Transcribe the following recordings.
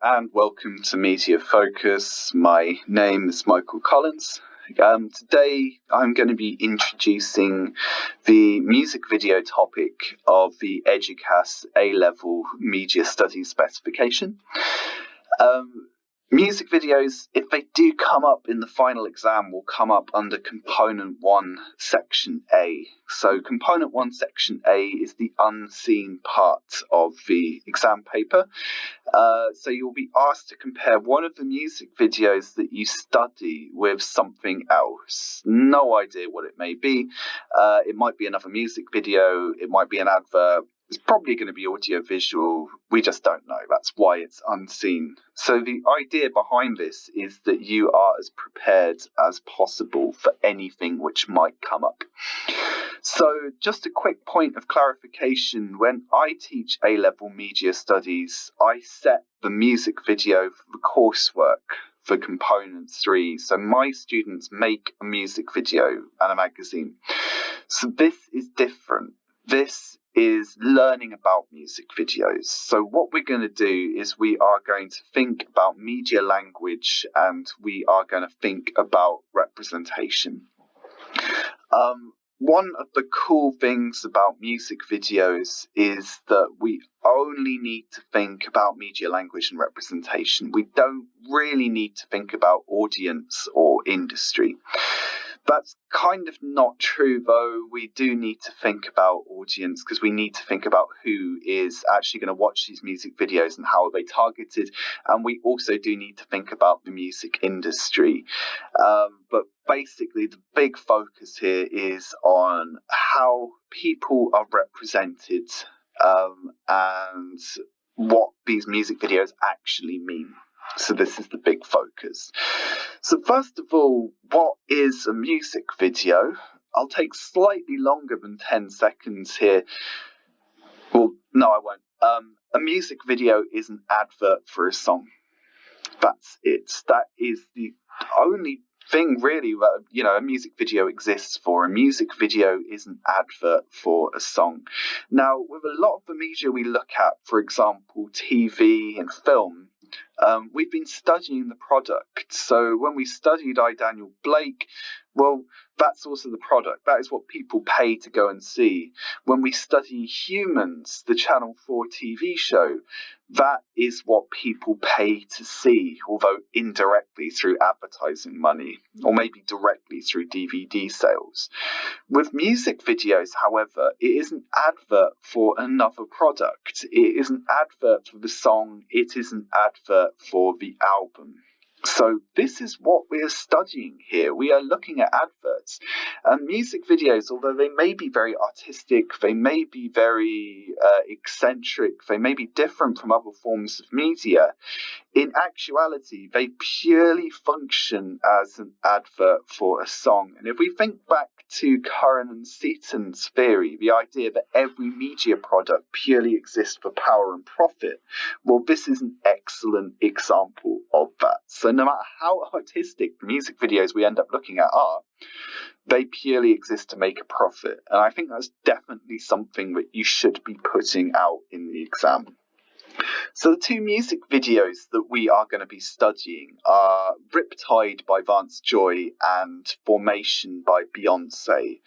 and welcome to Media Focus. My name is Michael Collins. Today I'm going to be introducing the music video topic of the EDUQAS A-level Media Studies specification. Music videos, if they do come up in the final exam, will come up under Component 1, Section A. So Component 1, Section A is the unseen part of the exam paper. So you'll be asked to compare one of the music videos that you study with something else. No idea what it may be. It might be another music video. It might be an advert. It's probably going to be audio-visual. We just don't know. That's why it's unseen. So the idea behind this is that you are as prepared as possible for anything which might come up. So just a quick point of clarification. When I teach A-level media studies, I set the music video for the coursework for Component 3. So my students make a music video and a magazine. So this is different. This is learning about music videos. So what we're going to do is we are going to think about media language and we are going to think about representation. One of the cool things about music videos is that we only need to think about media language and representation. We don't really need to think about audience or industry. That's kind of not true, though. We do need to think about audience because we need to think about who is actually going to watch these music videos and how are they targeted. And we also do need to think about the music industry. But basically, the big focus here is on how people are represented and what these music videos actually mean. So this is the big focus. So first of all, what is a music video? I'll take slightly longer than 10 seconds here. Well, no, I won't. A music video is an advert for a song. That's it. That is the only thing really that, a music video exists for. A music video is an advert for a song. Now, with a lot of the media we look at, for example, TV and film, we've been studying the product. So when we studied I, Daniel Blake, well, that's also the product. That is what people pay to go and see. When we study Humans, the Channel 4 TV show, that is what people pay to see, although indirectly through advertising money, or maybe directly through DVD sales. With music videos, however, it is an advert for another product. It is an advert for the song. It is an advert for the album. So this is what we are studying here. We are looking at adverts. And music videos, although they may be very artistic, they may be very eccentric, they may be different from other forms of media, in actuality, they purely function as an advert for a song. And if we think back to Curran and Seaton's theory, the idea that every media product purely exists for power and profit, well, this is an excellent example of that. So no matter how artistic the music videos we end up looking at are, they purely exist to make a profit. And I think that's definitely something that you should be putting out in the exam. So the two music videos that we are going to be studying are Riptide by Vance Joy and Formation by Beyonce.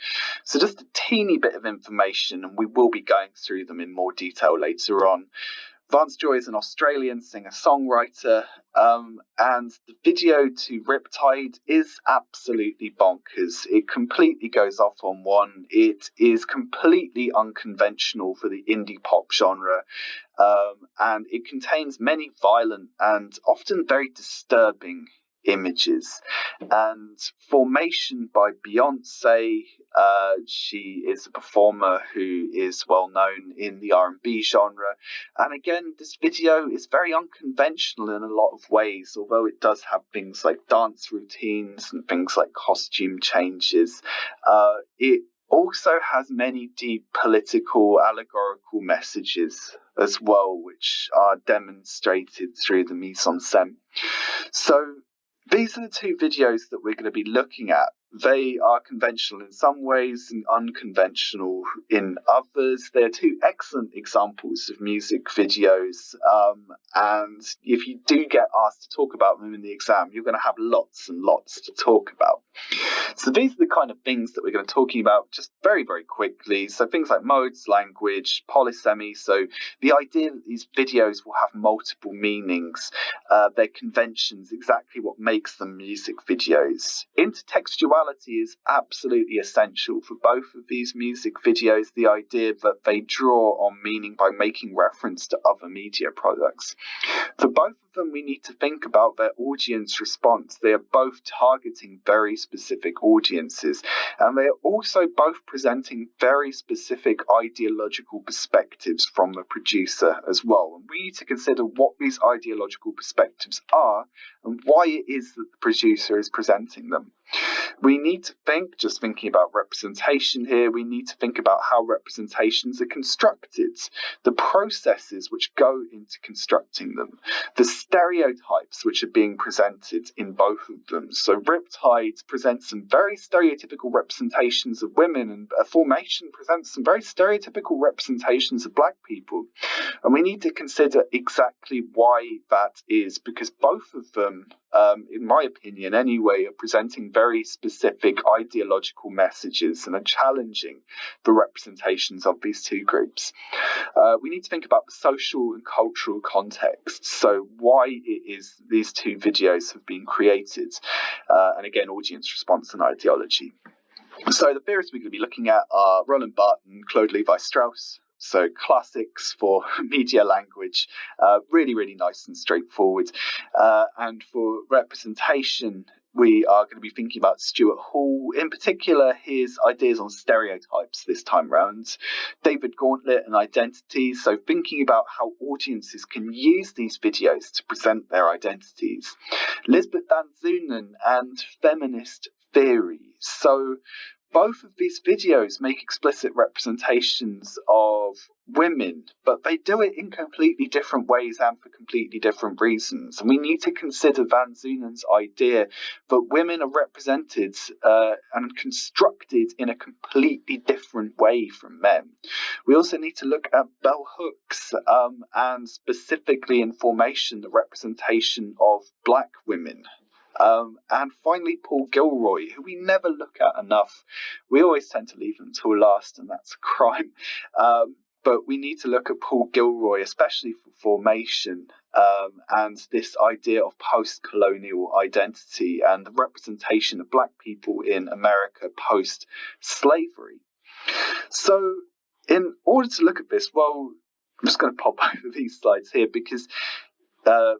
So just a teeny bit of information, and we will be going through them in more detail later on. Vance Joy is an Australian singer-songwriter, and the video to Riptide is absolutely bonkers. It completely goes off on one. It is completely unconventional for the indie pop genre, and it contains many violent and often very disturbing images. And Formation by Beyonce, she is a performer who is well known in the R&B genre, and again this video is very unconventional in a lot of ways, although it does have things like dance routines and things like costume changes. It also has many deep political, allegorical messages as well, which are demonstrated through the mise en scène. So these are the two videos that we're going to be looking at. They are conventional in some ways and unconventional in others. They're two excellent examples of music videos. And if you do get asked to talk about them in the exam, you're going to have lots and lots to talk about. So these are the kind of things that we're going to be talking about just very, very quickly. So things like modes, language, polysemy. So the idea that these videos will have multiple meanings, their conventions, exactly what makes them music videos. Intertextuality is absolutely essential for both of these music videos. The idea that they draw on meaning by making reference to other media products. For both of them, we need to think about their audience response. They are both targeting very specific audiences, and they are also both presenting very specific ideological perspectives from the producer as well. And we need to consider what these ideological perspectives are and why it is that the producer is presenting them. We need to think, just thinking about representation here, we need to think about how representations are constructed, the processes which go into constructing them, the stereotypes which are being presented in both of them. So Riptide presents some very stereotypical representations of women, and Formation presents some very stereotypical representations of black people. And we need to consider exactly why that is, because both of them, in my opinion anyway, are presenting very specific ideological messages and are challenging the representations of these two groups. We need to think about the social and cultural context, so why it is these two videos have been created, and again, audience response and ideology. So the theorists we're going to be looking at are Roland Barthes and Claude Levi-Strauss. So classics for media language, really, really nice and straightforward. And for representation, we are going to be thinking about Stuart Hall, in particular his ideas on stereotypes this time round. David Gauntlet and identities, so thinking about how audiences can use these videos to present their identities. Lisbeth Van Zunen and feminist theory. So both of these videos make explicit representations of women, but they do it in completely different ways and for completely different reasons. And we need to consider Van Zunen's idea that women are represented and constructed in a completely different way from men. We also need to look at bell hooks and specifically in Formation, the representation of black women. And finally, Paul Gilroy, who we never look at enough. We always tend to leave them till last, and that's a crime. But we need to look at Paul Gilroy, especially for Formation, and this idea of post-colonial identity and the representation of black people in America post-slavery. So in order to look at this, well, I'm just going to pop over these slides here because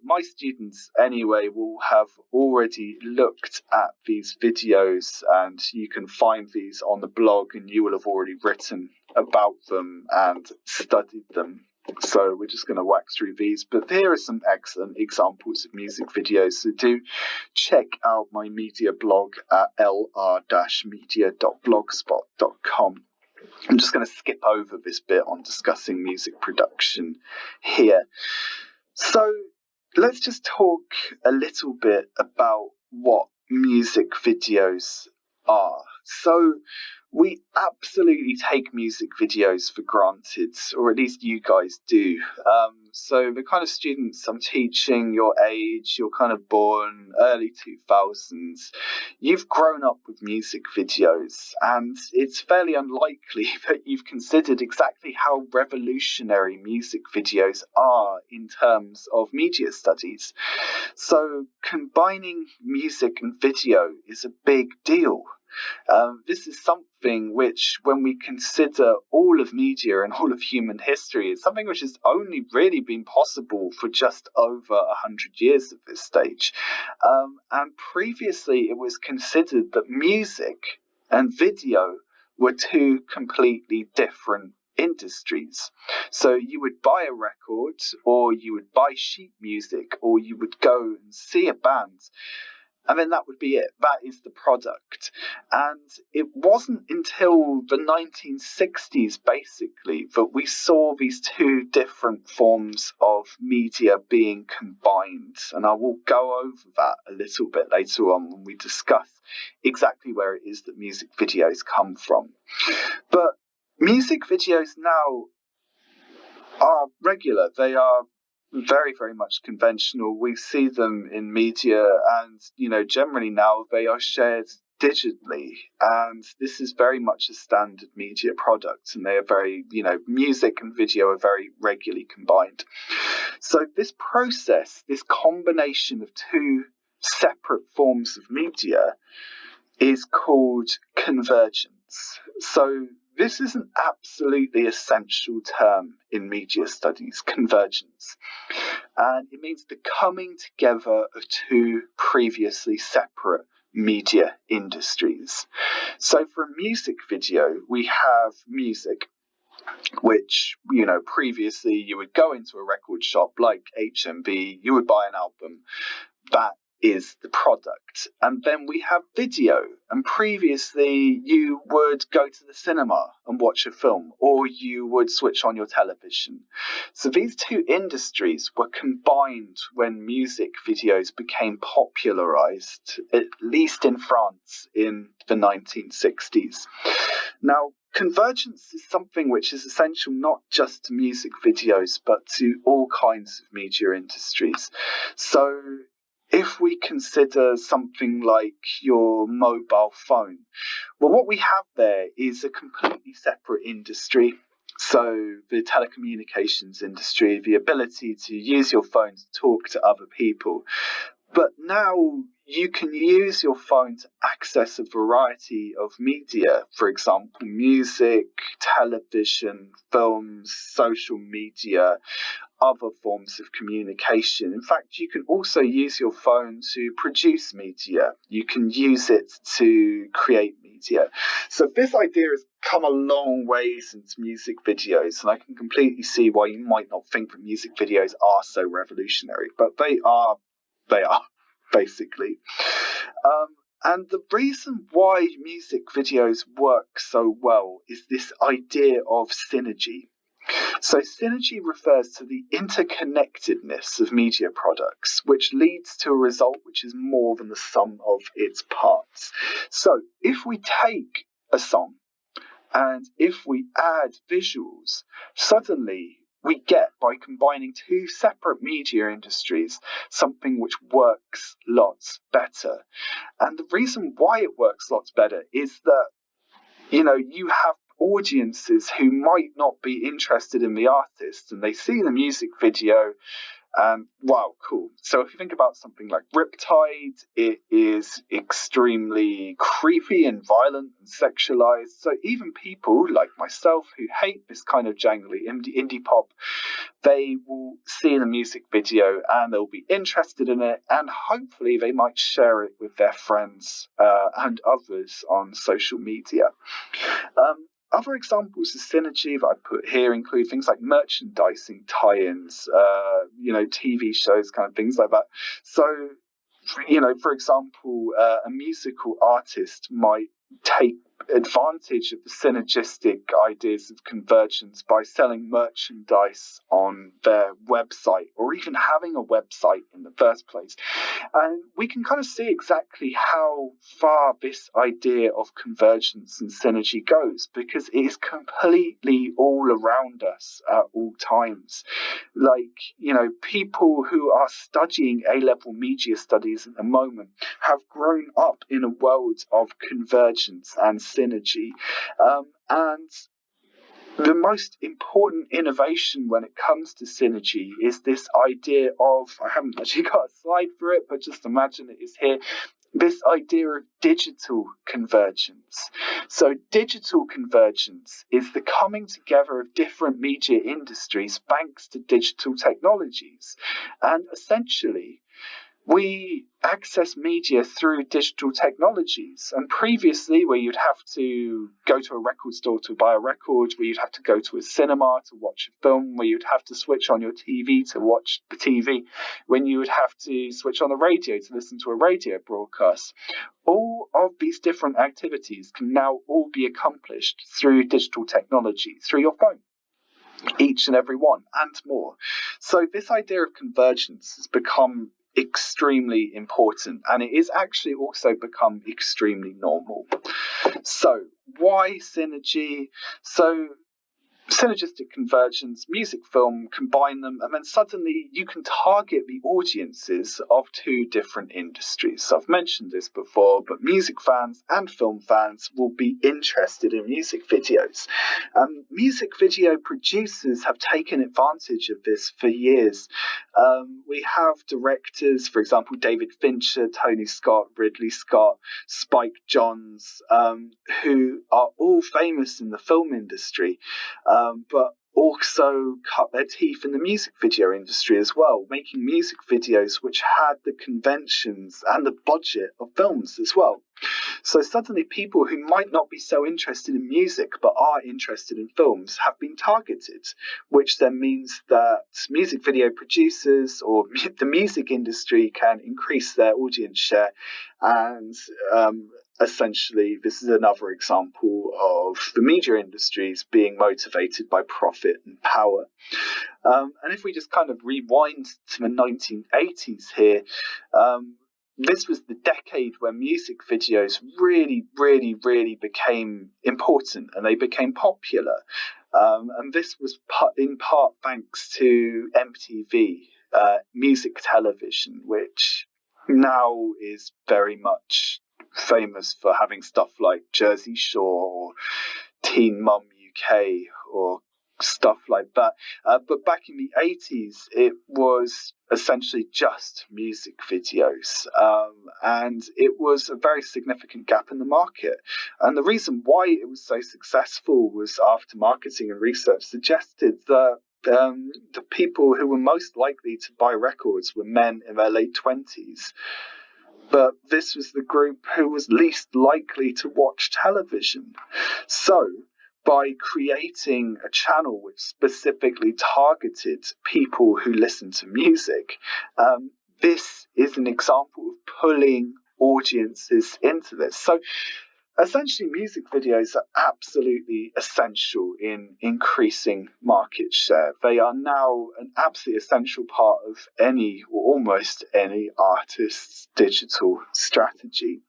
my students anyway will have already looked at these videos, and you can find these on the blog, and you will have already written about them and studied them. So we're just going to wax through these, but here are some excellent examples of music videos. So do check out my media blog at lr-media.blogspot.com. I'm just going to skip over this bit on discussing music production here. So let's just talk a little bit about what music videos are. So we absolutely take music videos for granted, or at least you guys do. So the kind of students I'm teaching, your age, you're kind of born early 2000s, you've grown up with music videos, and it's fairly unlikely that you've considered exactly how revolutionary music videos are in terms of media studies. So combining music and video is a big deal. This is something which, when we consider all of media and all of human history, is something which has only really been possible for just over 100 years at this stage. And previously it was considered that music and video were two completely different industries. So you would buy a record, or you would buy sheet music, or you would go and see a band, and then that would be it. That is the product. And it wasn't until the 1960s, basically, that we saw these two different forms of media being combined. And I will go over that a little bit later on when we discuss exactly where it is that music videos come from. But music videos now are regular. They are very, very much conventional. We see them in media, and generally now they are shared digitally, and this is very much a standard media product, and they are very, music and video are very regularly combined. So this process, this combination of two separate forms of media, is called convergence. So this is an absolutely essential term in media studies, convergence. And it means the coming together of two previously separate media industries. So for a music video, we have music, which, previously you would go into a record shop like HMV, you would buy an album. That is the product. And then we have video, and previously you would go to the cinema and watch a film, or you would switch on your television. So these two industries were combined when music videos became popularized, at least in France in the 1960s. Now, convergence is something which is essential not just to music videos, but to all kinds of media industries. So if we consider something like your mobile phone, well, what we have there is a completely separate industry. So the telecommunications industry, the ability to use your phone to talk to other people. But now you can use your phone to access a variety of media, for example, music, television, films, social media, other forms of communication. In fact, you can also use your phone to produce media. You can use it to create media. So this idea has come a long ways into music videos, and I can completely see why you might not think that music videos are so revolutionary, but they are basically. And the reason why music videos work so well is this idea of synergy. So synergy refers to the interconnectedness of media products, which leads to a result which is more than the sum of its parts. So if we take a song and if we add visuals, suddenly we get, by combining two separate media industries, something which works lots better. And the reason why it works lots better is that, you have audiences who might not be interested in the artist, and they see the music video and wow, cool. So if you think about something like Riptide, it is extremely creepy and violent and sexualized. So even people like myself who hate this kind of jangly indie pop, they will see the music video and they'll be interested in it, and hopefully they might share it with their friends and others on social media. Other examples of synergy that I put here include things like merchandising tie-ins, TV shows, kind of things like that. So, for example, a musical artist might take advantage of the synergistic ideas of convergence by selling merchandise on their website, or even having a website in the first place. And we can kind of see exactly how far this idea of convergence and synergy goes, because it is completely all around us at all times. Like, people who are studying A-level media studies at the moment have grown up in a world of convergence and synergy. And the most important innovation when it comes to synergy is this idea of, I haven't actually got a slide for it, but just imagine it is here, this idea of digital convergence. So digital convergence is the coming together of different media industries thanks to digital technologies. And essentially, We access media through digital technologies, and previously where you'd have to go to a record store to buy a record, where you'd have to go to a cinema to watch a film, where you'd have to switch on your TV to watch the TV, when you would have to switch on the radio to listen to a radio broadcast. All of these different activities can now all be accomplished through digital technology, through your phone. Each and every one, and more. So this idea of convergence has become extremely important, and it is actually also become extremely normal. So why synergy? So synergistic convergence, music, film, combine them, and then suddenly you can target the audiences of two different industries. So I've mentioned this before, but music fans and film fans will be interested in music videos. Music video producers have taken advantage of this for years. We have directors, for example, David Fincher, Tony Scott, Ridley Scott, Spike Jonze, who are all famous in the film industry. But also cut their teeth in the music video industry as well, making music videos which had the conventions and the budget of films as well. So suddenly people who might not be so interested in music but are interested in films have been targeted, which then means that music video producers or the music industry can increase their audience share, and essentially, this is another example of the media industries being motivated by profit and power. And if we just kind of rewind to the 1980s here, this was the decade where music videos really became important and they became popular. And this was in part thanks to MTV, music television, which now is very much famous for having stuff like Jersey Shore or Teen Mum UK or stuff like that. But back in the 80s, it was essentially just music videos. And it was a very significant gap in the market. And the reason why it was so successful was after marketing and research suggested that the people who were most likely to buy records were men in their late 20s. But this was the group who was least likely to watch television. So, by creating a channel which specifically targeted people who listen to music, this is an example of pulling audiences into this. So, essentially, music videos are absolutely essential in increasing market share. They are now an absolutely essential part of any or almost any artist's digital strategy.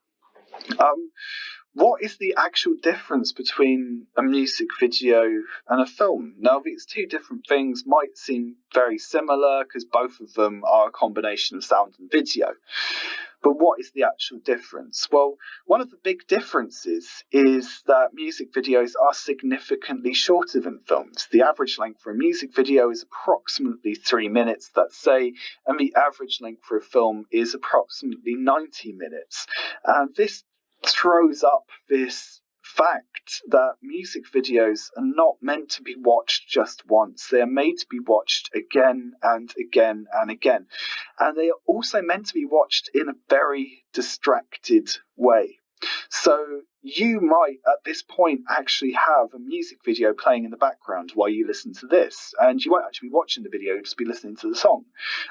What is the actual difference between a music video and a film? Now, these two different things might seem very similar because both of them are a combination of sound and video. But what is the actual difference? Well, one of the big differences is that music videos are significantly shorter than films. The average length for a music video is approximately 3 minutes, let's say, and the average length for a film is approximately 90 minutes. And this throws up this fact that music videos are not meant to be watched just once. They are made to be watched again and again and again. And they are also meant to be watched in a very distracted way. So you might at this point actually have a music video playing in the background while you listen to this, and you won't actually be watching the video, you'll just be listening to the song.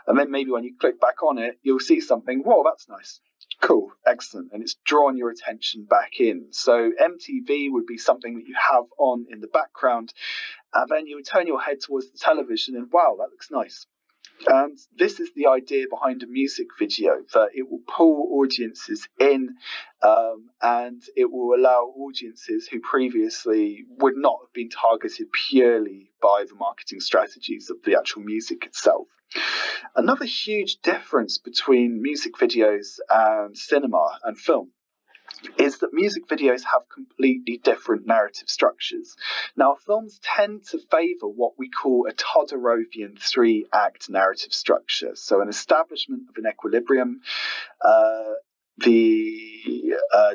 And then maybe when you click back on it, you'll see something, whoa, that's nice. Cool, excellent, and it's drawn your attention back in. So MTV would be something that you have on in the background, and then you would turn your head towards the television and wow, that looks nice. And this is the idea behind a music video, that it will pull audiences in, and it will allow audiences who previously would not have been targeted purely by the marketing strategies of the actual music itself. Another huge difference between music videos and cinema and film is that music videos have completely different narrative structures. Now, films tend to favour what we call a Todorovian 3-act narrative structure, so an establishment of an equilibrium, the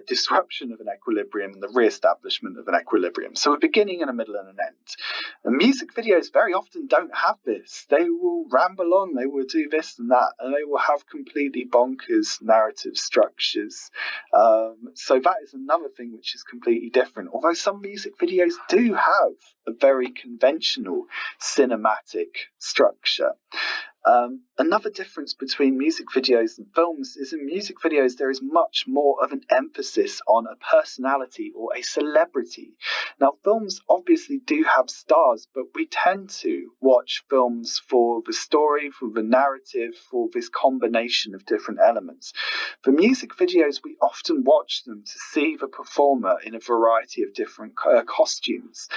disruption of an equilibrium and the re-establishment of an equilibrium. So a beginning and a middle and an end. And music videos very often don't have this. They will ramble on, they will do this and that, and they will have completely bonkers narrative structures. So that is another thing which is completely different. Although some music videos do have a very conventional cinematic structure. Another difference between music videos and films is in music videos there is much more of an emphasis on a personality or a celebrity. Now, films obviously do have stars, but we tend to watch films for the story, for the narrative, for this combination of different elements. For music videos, we often watch them to see the performer in a variety of different costumes.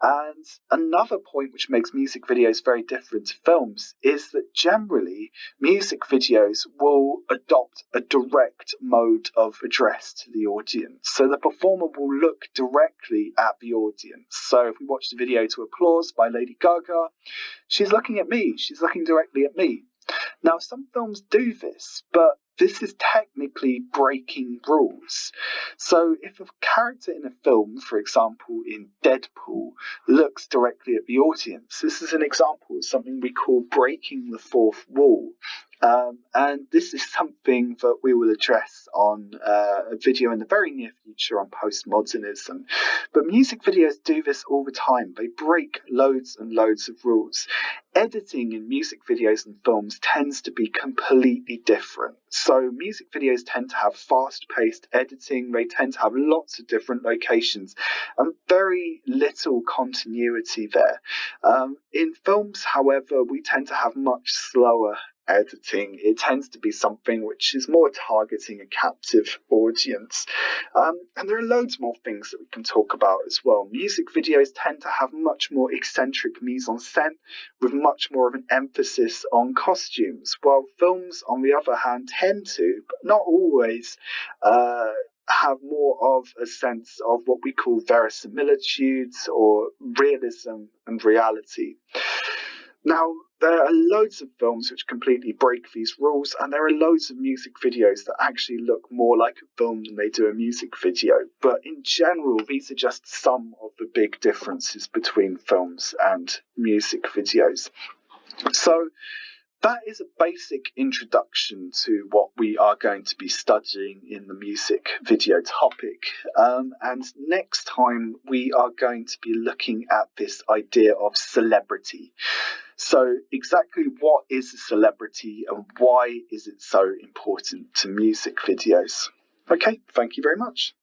And another point which makes music videos very different to films is that generally music videos will adopt a direct mode of address to the audience. So the performer will look directly at the audience. So if we watch the video to Applause by Lady Gaga, she's looking at me, she's looking directly at me. Now, some films do this, but this is technically breaking rules. So if a character in a film, for example in Deadpool, looks directly at the audience, this is an example of something we call breaking the fourth wall. And this is something that we will address on a video in the very near future on postmodernism. But music videos do this all the time. They break loads and loads of rules. Editing in music videos and films tends to be completely different. So music videos tend to have fast-paced editing. They tend to have lots of different locations and very little continuity there. In films, however, we tend to have much slower editing. It tends to be something which is more targeting a captive audience. And there are loads more things that we can talk about as well. Music videos tend to have much more eccentric mise-en-scène with much more of an emphasis on costumes, while films, on the other hand, tend to, but not always, have more of a sense of what we call verisimilitudes or realism and reality. Now, there are loads of films which completely break these rules, and there are loads of music videos that actually look more like a film than they do a music video. But in general, these are just some of the big differences between films and music videos. So that is a basic introduction to what we are going to be studying in the music video topic. And next time we are going to be looking at this idea of celebrity. So exactly what is a celebrity and why is it so important to music videos? Okay, thank you very much.